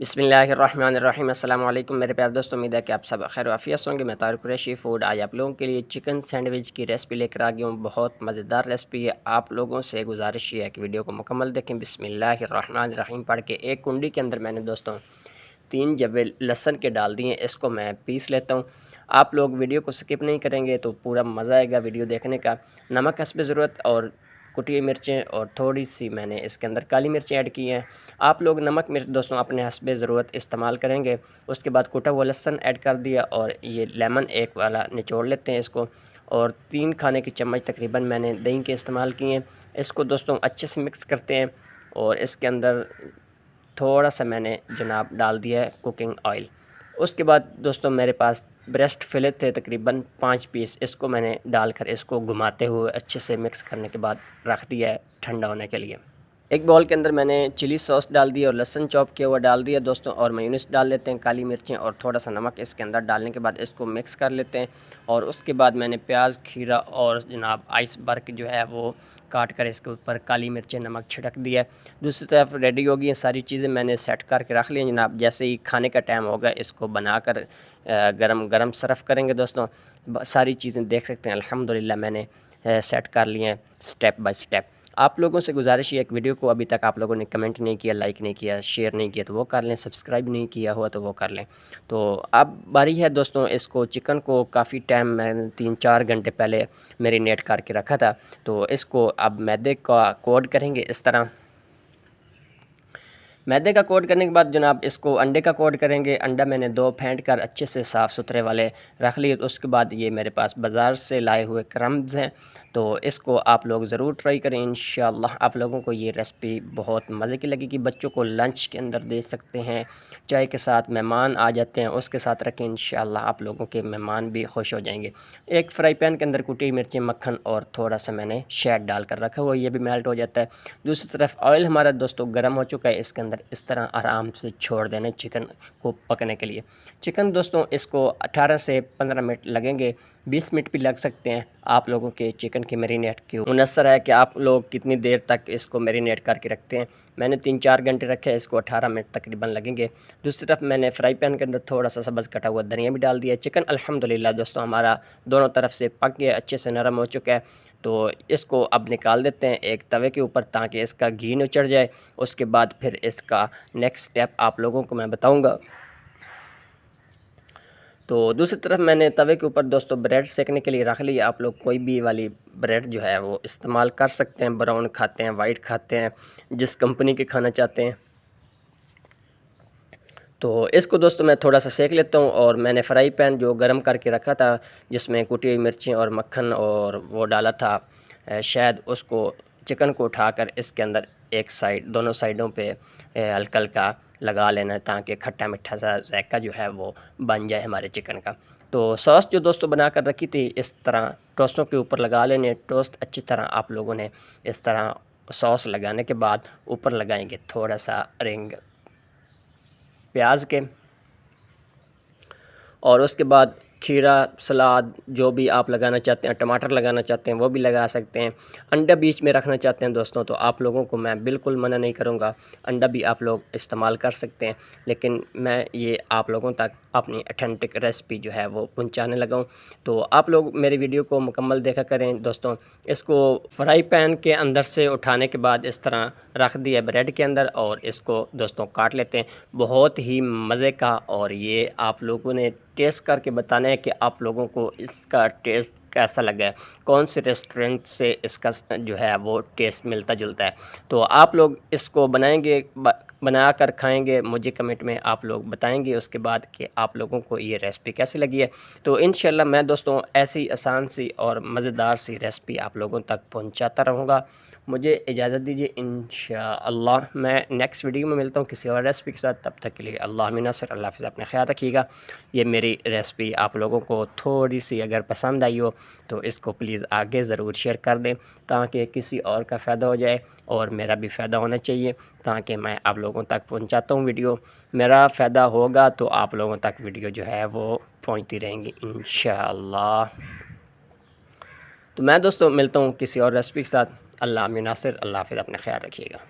बिस्मिल्लाहिर्रहमानिर्रहीम। अस्सलाम वालेकुम मेरे प्यारे दोस्तों, उम्मीद है कि आप सब खैर आफियत होंगे। मैं तारिक कुरैशी फूड आज आप लोगों के लिए चिकन सैंडविच की रेसिपी लेकर आ गया हूँ। बहुत मज़ेदार रेसिपी है। आप लोगों से गुजारिश है कि वीडियो को मुकम्मल देखें। बिस्मिल्लाहिर्रहमानिर्रहीम पढ़ के एक कुंडी के अंदर मैंने दोस्तों 3 जवे लहसुन के डाल दिए। इसको मैं पीस लेता हूँ। आप लोग वीडियो को स्किप नहीं करेंगे तो पूरा मज़ा आएगा वीडियो देखने का। नमक हस्बे ज़रूरत और कुटी हुई मिर्चें और थोड़ी सी मैंने इसके अंदर काली मिर्चें ऐड की हैं। आप लोग नमक मिर्च दोस्तों अपने हस्बे ज़रूरत इस्तेमाल करेंगे। उसके बाद कुटा हुआ लहसुन ऐड कर दिया और ये लेमन एक वाला निचोड़ लेते हैं इसको। और 3 खाने की चम्मच तकरीबन मैंने दही के इस्तेमाल किए हैं। इसको दोस्तों अच्छे से मिक्स करते हैं और इसके अंदर थोड़ा सा मैंने जनाब डाल दिया है कुकिंग ऑयल। उसके बाद दोस्तों मेरे पास ब्रेस्ट फिले थे तकरीबन 5 पीस। इसको मैंने डालकर इसको घुमाते हुए अच्छे से मिक्स करने के बाद रख दिया है ठंडा होने के लिए। एक बाउल के अंदर मैंने चिली सॉस डाल दी और लहसुन चॉप किया हुआ डाल दिया दोस्तों, और मेयोनीज डाल लेते हैं, काली मिर्चें और थोड़ा सा नमक इसके अंदर डालने के बाद इसको मिक्स कर लेते हैं। और उसके बाद मैंने प्याज, खीरा और जनाब आइसबर्ग जो है वो काट कर इसके ऊपर काली मिर्चें, नमक छिड़क दिया। दूसरी तरफ रेडी हो गई हैं सारी चीज़ें, मैंने सेट करके रख ली जनाब। जैसे ही खाने का टाइम होगा इसको बनाकर गरम गरम सर्व करेंगे दोस्तों। सारी चीज़ें देख सकते हैं अल्हम्दुलिल्लाह मैंने सेट कर लिए हैं स्टेप बाय स्टेप। आप लोगों से गुजारिश है, एक वीडियो को अभी तक आप लोगों ने कमेंट नहीं किया, लाइक नहीं किया, शेयर नहीं किया तो वो कर लें, सब्सक्राइब नहीं किया हुआ तो वो कर लें। तो अब बारी है दोस्तों, इसको चिकन को काफ़ी टाइम मैंने 3-4 घंटे पहले मैरिनेट करके रखा था। तो इसको अब मैदे का कोड करेंगे इस तरह। मैदे का कोट करने के बाद जनाब इसको अंडे का कोट करेंगे। अंडा मैंने 2 फेंट कर अच्छे से साफ़ सुथरे वाले रख लिए। उसके बाद ये मेरे पास बाज़ार से लाए हुए क्रम्स हैं, तो इसको आप लोग ज़रूर ट्राई करें। इंशाअल्लाह आप लोगों को ये रेसिपी बहुत मज़े की लगेगी। बच्चों को लंच के अंदर दे सकते हैं, चाय के साथ मेहमान आ जाते हैं उसके साथ रखें, इंशाअल्लाह आप लोगों के मेहमान भी खुश हो जाएंगे। एक फ्राई पैन के अंदर कुटी मिर्चें, मक्खन और थोड़ा सा मैंने शहद डाल कर रखा हुआ, ये भी मेल्ट हो जाता है। दूसरी तरफ ऑयल हमारा दोस्तों गर्म हो चुका है। इसके अंदर इस तरह आराम से छोड़ देना चिकन को पकने के लिए। चिकन दोस्तों इसको 18 से 15 मिनट लगेंगे, 20 मिनट भी लग सकते हैं। आप लोगों के चिकन के मैरिनेट के मुनसर है कि आप लोग कितनी देर तक इसको मैरिनेट करके रखते हैं। मैंने 3-4 घंटे रखे हैं, इसको 18 मिनट तकरीबन लगेंगे। दूसरी तरफ मैंने फ्राई पैन के अंदर थोड़ा सा सब्ज़ कटा हुआ धनिया भी डाल दिया। चिकन अल्हम्दुलिल्लाह दोस्तों हमारा दोनों तरफ से पक गया, अच्छे से नरम हो चुका है। तो इसको अब निकाल देते हैं एक तवे के ऊपर ताकि इसका घी न चढ़ जाए। उसके बाद फिर इसका नेक्स्ट स्टेप आप लोगों को मैं बताऊंगा। तो दूसरी तरफ मैंने तवे के ऊपर दोस्तों ब्रेड सेकने के लिए रख ली। आप लोग कोई भी वाली ब्रेड जो है वो इस्तेमाल कर सकते हैं। ब्राउन खाते हैं, वाइट खाते हैं, जिस कंपनी के खाना चाहते हैं। तो इसको दोस्तों मैं थोड़ा सा सेक लेता हूँ। और मैंने फ्राई पैन जो गरम करके रखा था जिसमें कुटी हुई मिर्चें और मक्खन और वो डाला था शायद, उसको चिकन को उठाकर इसके अंदर एक साइड, दोनों साइडों पे हल्का हल्का लगा लेना है ताकि खट्टा मीठा सा जायका जो है वो बन जाए हमारे चिकन का। तो सॉस जो दोस्तों बना कर रखी थी इस तरह टोस्टों के ऊपर लगा लेने। टोस्ट अच्छी तरह आप लोगों ने इस तरह सॉस लगाने के बाद ऊपर लगाएंगे थोड़ा सा रिंग प्याज के, और उसके बाद खीरा, सलाद जो भी आप लगाना चाहते हैं, टमाटर लगाना चाहते हैं वो भी लगा सकते हैं। अंडा बीच में रखना चाहते हैं दोस्तों तो आप लोगों को मैं बिल्कुल मना नहीं करूँगा, अंडा भी आप लोग इस्तेमाल कर सकते हैं। लेकिन मैं ये आप लोगों तक अपनी ऑथेंटिक रेसिपी जो है वो पहुँचाने लगा हूँ। तो आप लोग मेरी वीडियो को मुकम्मल देखा करें दोस्तों। इसको फ्राई पैन के अंदर से उठाने के बाद इस तरह रख दिया ब्रेड के अंदर और इसको दोस्तों काट लेते हैं। बहुत ही मज़े का, और ये आप लोगों ने टेस्ट करके बताना है कि आप लोगों को इसका टेस्ट कैसा लगा है, कौन से रेस्टोरेंट से इसका जो है वो टेस्ट मिलता जुलता है। तो आप लोग इसको बनाएंगे, बना कर खाएंगे, मुझे कमेंट में आप लोग बताएंगे उसके बाद कि आप लोगों को ये रेसिपी कैसी लगी है। तो इंशाल्लाह मैं दोस्तों ऐसी आसान सी और मज़ेदार सी रेसिपी आप लोगों तक पहुंचाता रहूँगा। मुझे इजाज़त दीजिए, इंशाअल्लाह मैं नेक्स्ट वीडियो में मिलता हूँ किसी और रेसिपी के साथ। तब तक के लिए अल्लाह मिन नासिर, अल्लाह हाफ़िज़, अपने ख्याल रखिएगा। ये मेरी रेसिपी आप लोगों को थोड़ी सी अगर पसंद आई हो तो इसको प्लीज़ आगे ज़रूर शेयर कर दें ताकि किसी और का फ़ायदा हो जाए और मेरा भी फ़ायदा होना चाहिए, ताकि मैं आप लोगों तक पहुंचाता हूँ वीडियो। मेरा फ़ायदा होगा तो आप लोगों तक वीडियो जो है वो पहुंचती रहेंगी इंशाअल्लाह। तो मैं दोस्तों मिलता हूँ किसी और रेसिपी के साथ। अल्लाह मिन नासिर, अल्लाह हाफ़िज़, अपने ख्याल रखिएगा।